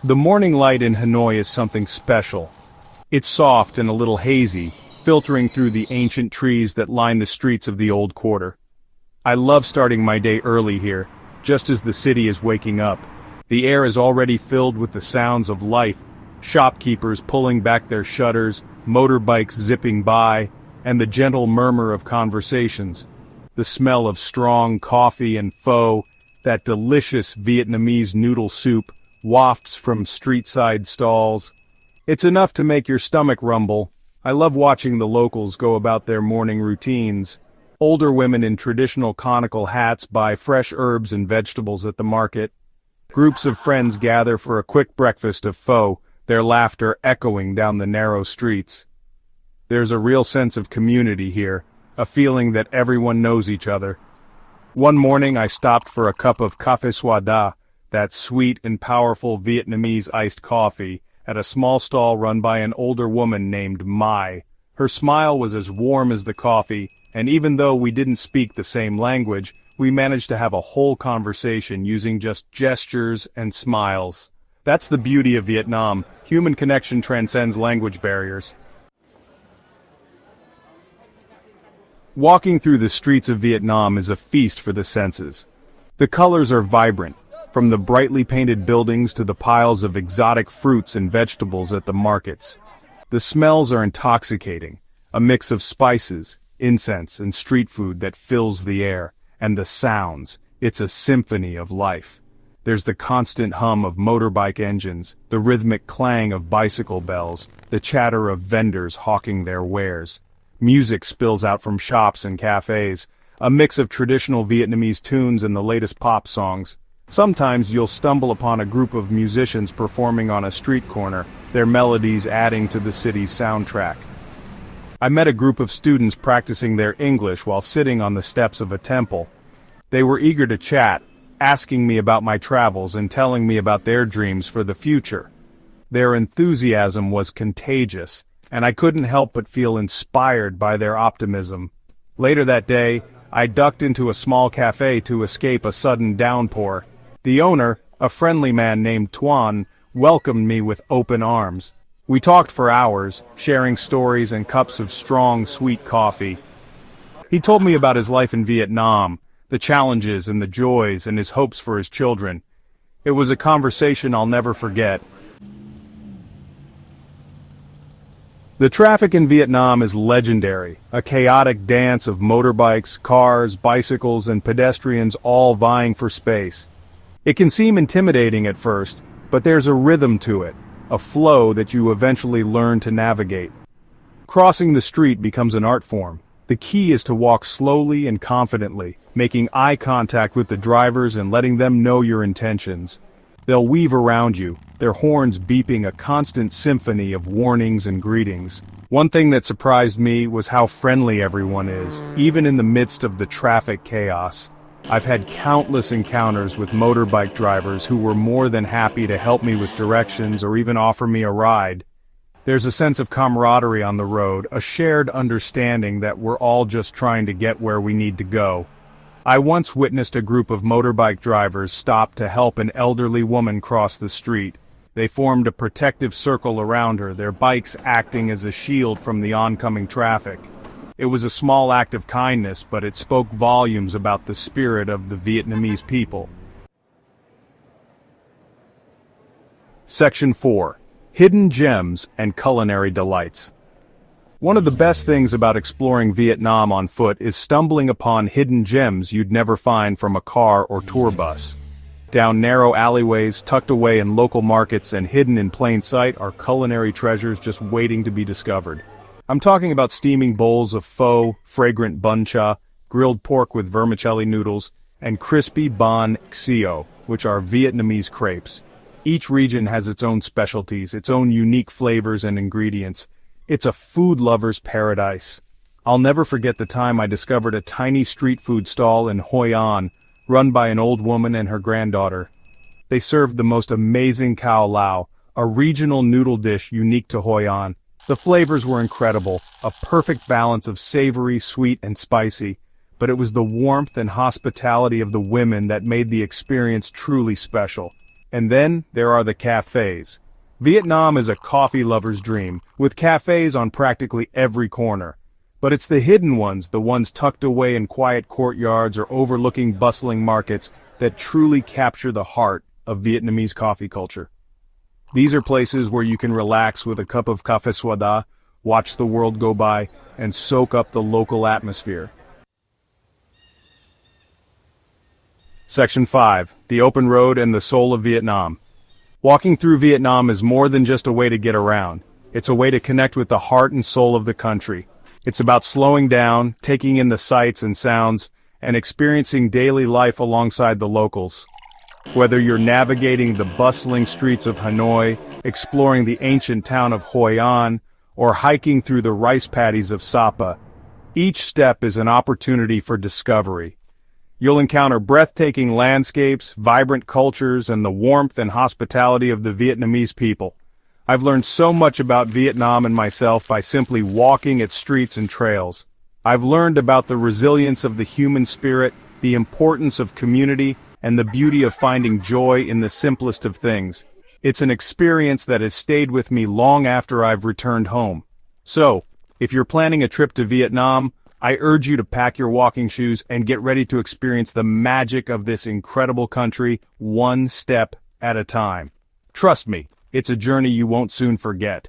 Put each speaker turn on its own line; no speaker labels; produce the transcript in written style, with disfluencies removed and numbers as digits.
The morning light in Hanoi is something special. It's soft and a little hazy, filtering through the ancient trees that line the streets of the old quarter. I love starting my day early here, just as the city is waking up. The air is already filled with the sounds of life, shopkeepers pulling back their shutters, motorbikes zipping by, and the gentle murmur of conversations. The smell of strong coffee and pho, that delicious Vietnamese noodle soup, wafts from street-side stalls. It's enough to make your stomach rumble. I love watching the locals go about their morning routines. Older women in traditional conical hats buy fresh herbs and vegetables at the market. Groups of friends gather for a quick breakfast of pho, their laughter echoing down the narrow streets. There's a real sense of community here, a feeling that everyone knows each other. One morning I stopped for a cup of cafés, that sweet and powerful Vietnamese iced coffee, at a small stall run by an older woman named Mai. Her smile was as warm as the coffee, and even though we didn't speak the same language, we managed to have a whole conversation using just gestures and smiles. That's the beauty of Vietnam. Human connection transcends language barriers. Walking through the streets of Vietnam is a feast for the senses. The colors are vibrant, from the brightly painted buildings to the piles of exotic fruits and vegetables at the markets. The smells are intoxicating, a mix of spices, incense, and street food that fills the air, and the sounds, it's a symphony of life. There's the constant hum of motorbike engines, the rhythmic clang of bicycle bells, the chatter of vendors hawking their wares. Music spills out from shops and cafés, a mix of traditional Vietnamese tunes and the latest pop songs. Sometimes you'll stumble upon a group of musicians performing on a street corner, their melodies adding to the city's soundtrack. I met a group of students practicing their English while sitting on the steps of a temple. They were eager to chat, asking me about my travels and telling me about their dreams for the future. Their enthusiasm was contagious, and I couldn't help but feel inspired by their optimism. Later that day, I ducked into a small cafe to escape a sudden downpour. The owner, a friendly man named Tuan, welcomed me with open arms. We talked for hours, sharing stories and cups of strong, sweet coffee. He told me about his life in Vietnam, the challenges and the joys and his hopes for his children. It was a conversation I'll never forget. The traffic in Vietnam is legendary, a chaotic dance of motorbikes, cars, bicycles, and pedestrians all vying for space. It can seem intimidating at first, but there's a rhythm to it, a flow that you eventually learn to navigate. Crossing the street becomes an art form. The key is to walk slowly and confidently, making eye contact with the drivers and letting them know your intentions. They'll weave around you, their horns beeping a constant symphony of warnings and greetings. One thing that surprised me was how friendly everyone is, even in the midst of the traffic chaos. I've had countless encounters with motorbike drivers who were more than happy to help me with directions or even offer me a ride. There's a sense of camaraderie on the road, a shared understanding that we're all just trying to get where we need to go. I once witnessed a group of motorbike drivers stop to help an elderly woman cross the street. They formed a protective circle around her, their bikes acting as a shield from the oncoming traffic. It was a small act of kindness, but it spoke volumes about the spirit of the Vietnamese people. Section 4. Hidden Gems and Culinary Delights. One of the best things about exploring Vietnam on foot is stumbling upon hidden gems you'd never find from a car or tour bus. Down narrow alleyways, tucked away in local markets and hidden in plain sight are culinary treasures just waiting to be discovered. I'm talking about steaming bowls of pho, fragrant bun cha, grilled pork with vermicelli noodles, and crispy banh xeo, which are Vietnamese crepes. Each region has its own specialties, its own unique flavors and ingredients. It's a food lover's paradise. I'll never forget the time I discovered a tiny street food stall in Hoi An, run by an old woman and her granddaughter. They served the most amazing cao lao, a regional noodle dish unique to Hoi An. The flavors were incredible, a perfect balance of savory, sweet, and spicy, but it was the warmth and hospitality of the women that made the experience truly special. And then there are the cafés. Vietnam is a coffee lover's dream, with cafés on practically every corner. But it's the hidden ones, the ones tucked away in quiet courtyards or overlooking bustling markets, that truly capture the heart of Vietnamese coffee culture. These are places where you can relax with a cup of café soda, watch the world go by, and soak up the local atmosphere. Section 5. The Open Road and the Soul of Vietnam. Walking through Vietnam is more than just a way to get around. It's a way to connect with the heart and soul of the country. It's about slowing down, taking in the sights and sounds, and experiencing daily life alongside the locals. Whether you're navigating the bustling streets of Hanoi, exploring the ancient town of Hoi An, or hiking through the rice paddies of Sapa, each step is an opportunity for discovery. You'll encounter breathtaking landscapes, vibrant cultures, and the warmth and hospitality of the Vietnamese people. I've learned so much about Vietnam and myself by simply walking its streets and trails. I've learned about the resilience of the human spirit, the importance of community, and the beauty of finding joy in the simplest of things. It's an experience that has stayed with me long after I've returned home. So, if you're planning a trip to Vietnam, I urge you to pack your walking shoes and get ready to experience the magic of this incredible country, one step at a time. Trust me, it's a journey you won't soon forget.